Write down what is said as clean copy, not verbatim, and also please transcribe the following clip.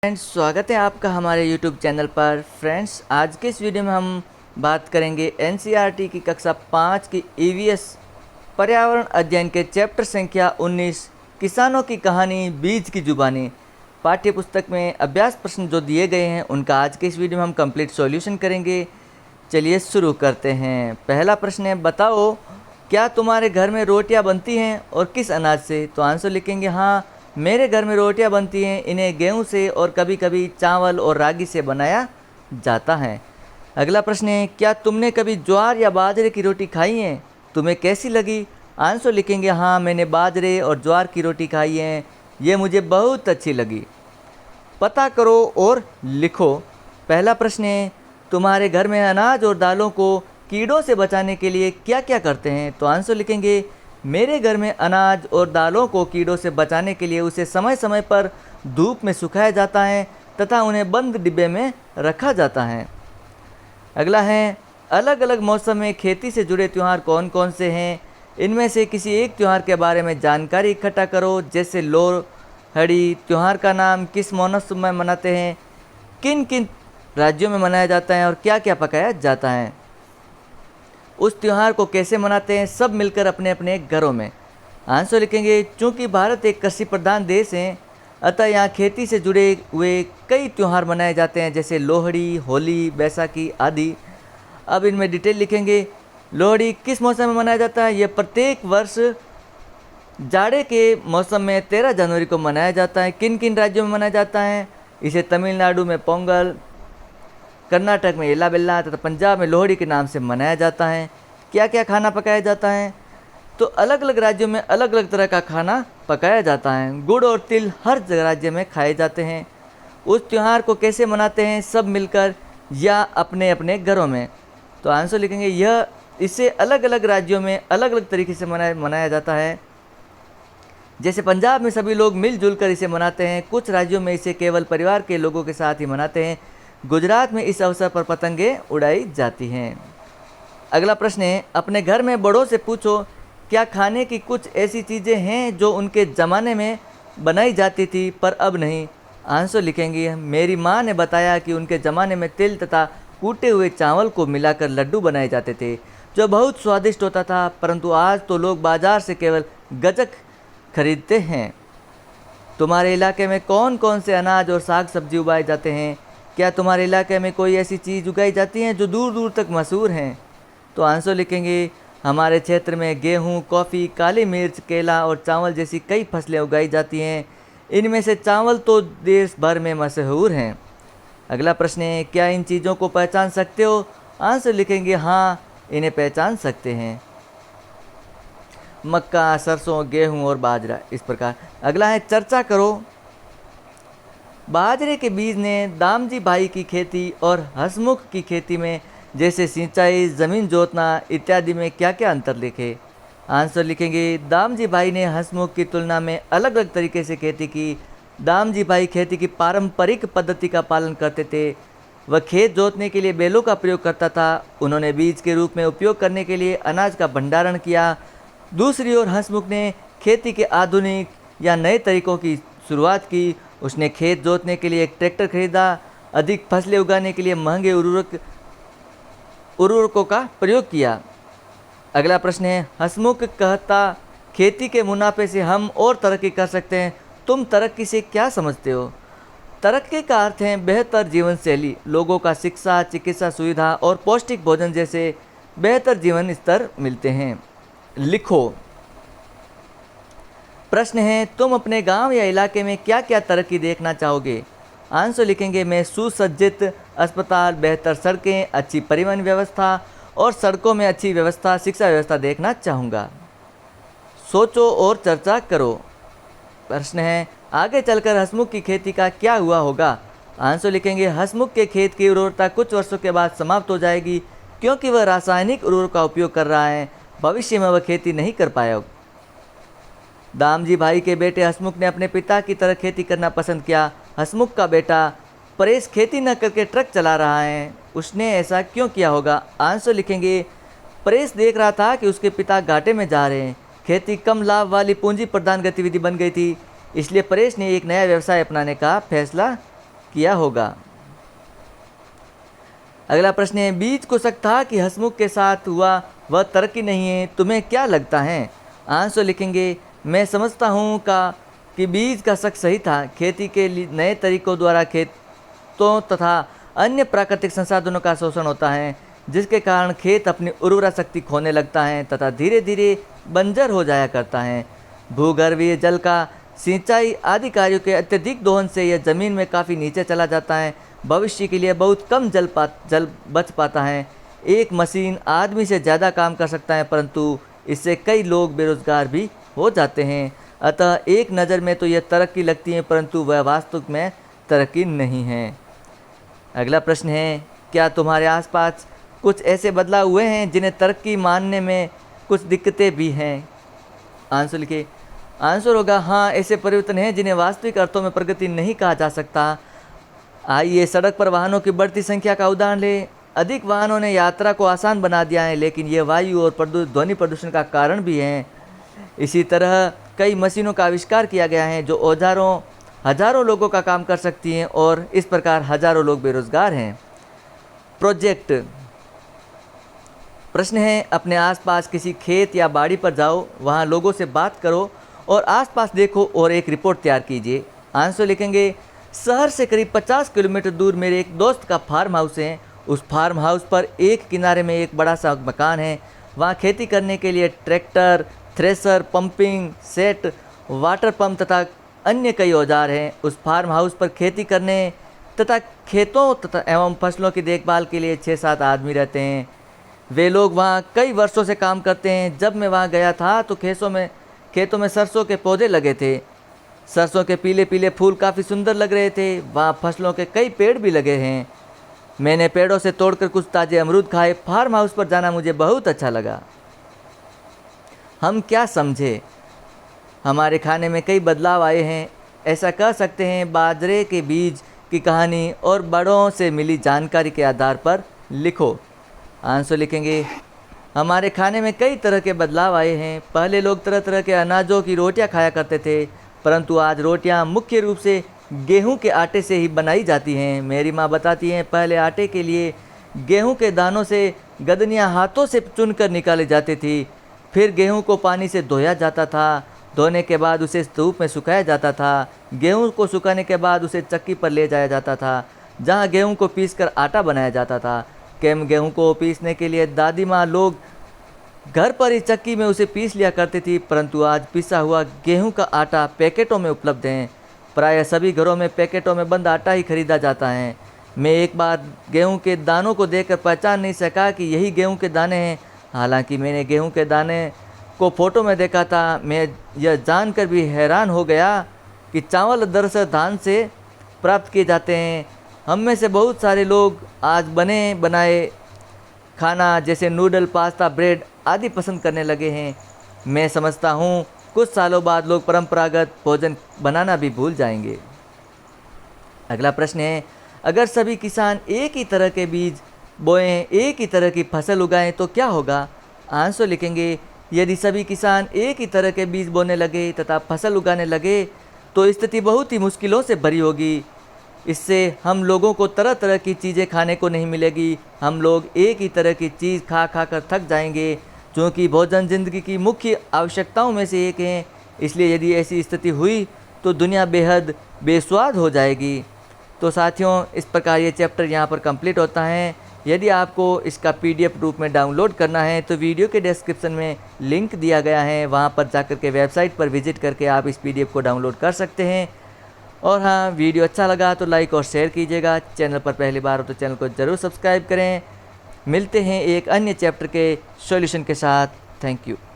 Friends, स्वागत है आपका हमारे YouTube चैनल पर। फ्रेंड्स, आज के इस वीडियो में हम बात करेंगे NCERT की कक्षा 5 की EVS पर्यावरण अध्ययन के चैप्टर संख्या 19 किसानों की कहानी बीज की जुबानी पाठ्य पुस्तक में अभ्यास प्रश्न जो दिए गए हैं उनका आज के इस वीडियो में हम कंप्लीट सॉल्यूशन करेंगे। चलिए शुरू करते हैं। पहला प्रश्न है, बताओ क्या तुम्हारे घर में रोटियां बनती हैं और किस अनाज से? तो आंसर लिखेंगे हाँ, मेरे घर में रोटियां बनती हैं, इन्हें गेहूं से और कभी कभी चावल और रागी से बनाया जाता है। अगला प्रश्न है, क्या तुमने कभी ज्वार या बाजरे की रोटी खाई है? तुम्हें कैसी लगी? आंसर लिखेंगे हाँ, मैंने बाजरे और ज्वार की रोटी खाई है, ये मुझे बहुत अच्छी लगी। पता करो और लिखो। पहला प्रश्न है, तुम्हारे घर में अनाज और दालों को कीड़ों से बचाने के लिए क्या क्या करते हैं? तो आंसर लिखेंगे मेरे घर में अनाज और दालों को कीड़ों से बचाने के लिए उसे समय समय पर धूप में सुखाया जाता है तथा उन्हें बंद डिब्बे में रखा जाता है। अगला है, अलग अलग मौसम में खेती से जुड़े त्यौहार कौन कौन से हैं? इनमें से किसी एक त्यौहार के बारे में जानकारी इकट्ठा करो, जैसे लोहड़ी। त्यौहार का नाम किस मौसम में मनाते हैं? किन किन राज्यों में मनाया जाता है और क्या क्या पकाया जाता है? उस त्यौहार को कैसे मनाते हैं? सब मिलकर अपने अपने घरों में। आंसर लिखेंगे चूँकि भारत एक कृषि प्रधान देश है, अतः यहाँ खेती से जुड़े हुए कई त्यौहार मनाए जाते हैं, जैसे लोहड़ी, होली, बैसाखी आदि। अब इनमें डिटेल लिखेंगे। लोहड़ी किस मौसम में मनाया जाता है? यह प्रत्येक वर्ष जाड़े के मौसम में 13 जनवरी को मनाया जाता है। किन किन राज्यों में मनाया जाता है? इसे तमिलनाडु में पोंगल, कर्नाटक में येला बेल्ला तथा पंजाब में लोहड़ी के नाम से मनाया जाता है। क्या क्या खाना पकाया जाता है? तो अलग अलग राज्यों में अलग अलग तरह का खाना पकाया जाता है। गुड़ और तिल हर राज्य में खाए जाते हैं। उस त्यौहार को कैसे मनाते हैं? सब मिलकर या अपने अपने घरों में। तो आंसर लिखेंगे इसे अलग अलग राज्यों में अलग अलग तरीके से मनाया जाता है। जैसे पंजाब में सभी लोग मिलजुल कर इसे मनाते हैं। कुछ राज्यों में इसे केवल परिवार के लोगों के साथ ही मनाते हैं। गुजरात में इस अवसर पर पतंगे उड़ाई जाती हैं। अगला प्रश्न है, अपने घर में बड़ों से पूछो क्या खाने की कुछ ऐसी चीज़ें हैं जो उनके ज़माने में बनाई जाती थी पर अब नहीं? आंसर लिखेंगे मेरी माँ ने बताया कि उनके ज़माने में तिल तथा कूटे हुए चावल को मिलाकर लड्डू बनाए जाते थे जो बहुत स्वादिष्ट होता था, परंतु आज तो लोग बाज़ार से केवल गज्जक खरीदते हैं। तुम्हारे इलाके में कौन कौन से अनाज और साग सब्जी उगाए जाते हैं? क्या तुम्हारे इलाके में कोई ऐसी चीज़ उगाई जाती हैं जो दूर दूर तक मशहूर हैं? तो आंसर लिखेंगे हमारे क्षेत्र में गेहूं, कॉफ़ी, काली मिर्च, केला और चावल जैसी कई फसलें उगाई जाती हैं। इनमें से चावल तो देश भर में मशहूर हैं। अगला प्रश्न है, क्या इन चीज़ों को पहचान सकते हो? आंसर लिखेंगे हाँ, इन्हें पहचान सकते हैं। मक्का, सरसों, गेहूं और बाजरा, इस प्रकार। अगला है, चर्चा करो। बाजरे के बीज ने दामजी भाई की खेती और हंसमुख की खेती में, जैसे सिंचाई, ज़मीन जोतना इत्यादि में क्या क्या अंतर लिखे? आंसर लिखेंगे दामजी भाई ने हंसमुख की तुलना में अलग अलग तरीके से खेती की। दामजी भाई खेती की पारंपरिक पद्धति का पालन करते थे। वह खेत जोतने के लिए बैलों का प्रयोग करता था। उन्होंने बीज के रूप में उपयोग करने के लिए अनाज का भंडारण किया। दूसरी ओर हंसमुख ने खेती के आधुनिक या नए तरीकों की शुरुआत की। उसने खेत जोतने के लिए एक ट्रैक्टर खरीदा, अधिक फसलें उगाने के लिए महंगे उर्वरकों का प्रयोग किया। अगला प्रश्न है, हंसमुख कहता खेती के मुनाफे से हम और तरक्की कर सकते हैं। तुम तरक्की से क्या समझते हो? तरक्की का अर्थ है बेहतर जीवन शैली, लोगों का शिक्षा, चिकित्सा सुविधा और पौष्टिक भोजन जैसे बेहतर जीवन स्तर मिलते हैं। लिखो। प्रश्न है, तुम अपने गांव या इलाके में क्या क्या तरक्की देखना चाहोगे? आंसर लिखेंगे मैं सुसज्जित अस्पताल, बेहतर सड़कें, अच्छी परिवहन व्यवस्था और सड़कों में अच्छी व्यवस्था, शिक्षा व्यवस्था देखना चाहूँगा। सोचो और चर्चा करो। प्रश्न है, आगे चलकर हंसमुख की खेती का क्या हुआ होगा? आंसर लिखेंगे हंसमुख के खेत की उर्वरता कुछ वर्षों के बाद समाप्त हो जाएगी, क्योंकि वह रासायनिक उर्वरक का उपयोग कर रहा है। भविष्य में वह खेती नहीं कर पाएगा। दामजी भाई के बेटे हंसमुख ने अपने पिता की तरह खेती करना पसंद किया। हंसमुख का बेटा परेश खेती न करके ट्रक चला रहा है। उसने ऐसा क्यों किया होगा? आंसर लिखेंगे परेश देख रहा था कि उसके पिता घाटे में जा रहे हैं। खेती कम लाभ वाली पूंजी प्रधान गतिविधि बन गई थी, इसलिए परेश ने एक नया व्यवसाय अपनाने का फैसला किया होगा। अगला प्रश्न है, बीज को शक था कि हंसमुख के साथ हुआ वह तरक्की नहीं है, तुम्हें क्या लगता है? आंसर लिखेंगे, मैं समझता हूँ कि बीज का शक सही था। खेती के नए तरीकों द्वारा खेतों तथा अन्य प्राकृतिक संसाधनों का शोषण होता है, जिसके कारण खेत अपनी उर्वरा शक्ति खोने लगता है तथा धीरे धीरे बंजर हो जाया करता है। भूगर्भीय जल का सिंचाई आदि कार्यों के अत्यधिक दोहन से यह ज़मीन में काफ़ी नीचे चला जाता है। भविष्य के लिए बहुत कम जल बच पाता है। एक मशीन आदमी से ज़्यादा काम कर सकता है, परंतु इससे कई लोग बेरोजगार भी हो जाते हैं। अतः एक नज़र में तो यह तरक्की लगती है, परंतु वह वास्तव में तरक्की नहीं है। अगला प्रश्न है, क्या तुम्हारे आसपास कुछ ऐसे बदलाव हुए हैं जिन्हें तरक्की मानने में कुछ दिक्कतें भी हैं? आंसर लिखिए। आंसर होगा, हाँ, ऐसे परिवर्तन हैं जिन्हें वास्तविक अर्थों में प्रगति नहीं कहा जा सकता। आइए सड़क पर वाहनों की बढ़ती संख्या का उदाहरण लें। अधिक वाहनों ने यात्रा को आसान बना दिया है, लेकिन ये वायु और ध्वनि प्रदूषण का कारण भी हैं। इसी तरह कई मशीनों का आविष्कार किया गया है जो हजारों लोगों का काम कर सकती हैं, और इस प्रकार हजारों लोग बेरोजगार हैं। प्रोजेक्ट प्रश्न है, अपने आसपास किसी खेत या बाड़ी पर जाओ, वहाँ लोगों से बात करो और आसपास देखो और एक रिपोर्ट तैयार कीजिए। आंसर लिखेंगे, शहर से करीब 50 किलोमीटर दूर मेरे एक दोस्त का फार्म हाउस है। उस फार्म हाउस पर एक किनारे में एक बड़ा सा मकान है। वहाँ खेती करने के लिए tractor, thresher, pumping set, water pump तथा अन्य कई औजार हैं। उस फार्म हाउस पर खेती करने तथा खेतों तथा एवं फसलों की देखभाल के लिए 6-7 आदमी रहते हैं। वे लोग वहाँ कई वर्षों से काम करते हैं। जब मैं वहाँ गया था तो खेतों में सरसों के पौधे लगे थे। सरसों के पीले पीले फूल काफ़ी सुंदर लग रहे थे। वहाँ फसलों के कई पेड़ भी लगे हैं। मैंने पेड़ों से तोड़कर कुछ ताज़े अमरूद खाए। फार्म हाउस पर जाना मुझे बहुत अच्छा लगा। हम क्या समझे? हमारे खाने में कई बदलाव आए हैं। ऐसा कह सकते हैं, बाजरे के बीज की कहानी और बड़ों से मिली जानकारी के आधार पर लिखो। आंसर लिखेंगे, हमारे खाने में कई तरह के बदलाव आए हैं। पहले लोग तरह तरह के अनाजों की रोटियां खाया करते थे, परंतु आज रोटियां मुख्य रूप से गेहूं के आटे से ही बनाई जाती हैं। मेरी माँ बताती हैं, पहले आटे के लिए गेहूं के दानों से गदनियाँ हाथों से चुनकर निकाली जाती थी। फिर गेहूं को पानी से धोया जाता था। धोने के बाद उसे धूप में सुखाया जाता था। गेहूं को सुखाने के बाद उसे चक्की पर ले जाया जाता था, जहां गेहूं को पीसकर आटा बनाया जाता था। गेहूं को पीसने के लिए दादी माँ लोग घर पर ही चक्की में उसे पीस लिया करती थी, परंतु आज पिसा हुआ गेहूं का आटा पैकेटों में उपलब्ध है। प्रायः सभी घरों में पैकेटों में बंद आटा ही खरीदा जाता है। मैं एक बार गेहूं के दानों को देखकर पहचान नहीं सका कि यही गेहूं के दाने हैं। हालांकि मैंने गेहूं के दाने को फोटो में देखा था। मैं यह जानकर भी हैरान हो गया कि चावल दरअसल धान से प्राप्त किए जाते हैं। हम में से बहुत सारे लोग आज बने बनाए खाना जैसे नूडल, पास्ता, ब्रेड आदि पसंद करने लगे हैं। मैं समझता हूँ कुछ सालों बाद लोग परंपरागत भोजन बनाना भी भूल जाएंगे। अगला प्रश्न है, अगर सभी किसान एक ही तरह के बीज बोएं, एक ही तरह की फसल उगाएं तो क्या होगा? आंसर लिखेंगे, यदि सभी किसान एक ही तरह के बीज बोने लगे तथा फसल उगाने लगे तो स्थिति बहुत ही मुश्किलों से भरी होगी। इससे हम लोगों को तरह तरह की चीज़ें खाने को नहीं मिलेगी। हम लोग एक ही तरह की चीज़ खा खा कर थक जाएंगे, क्योंकि भोजन जिंदगी की मुख्य आवश्यकताओं में से एक है। इसलिए यदि ऐसी स्थिति हुई तो दुनिया बेहद बेस्वाद हो जाएगी। तो साथियों, इस प्रकार ये चैप्टर यहाँ पर कंप्लीट होता है। यदि आपको इसका PDF रूप में डाउनलोड करना है तो वीडियो के डिस्क्रिप्शन में लिंक दिया गया है, वहाँ पर जाकर के वेबसाइट पर विजिट करके आप इस PDF को डाउनलोड कर सकते हैं। और हाँ, वीडियो अच्छा लगा तो लाइक और शेयर कीजिएगा। चैनल पर पहली बार हो तो चैनल को ज़रूर सब्सक्राइब करें। मिलते हैं एक अन्य चैप्टर के सॉल्यूशन के साथ। Thank you.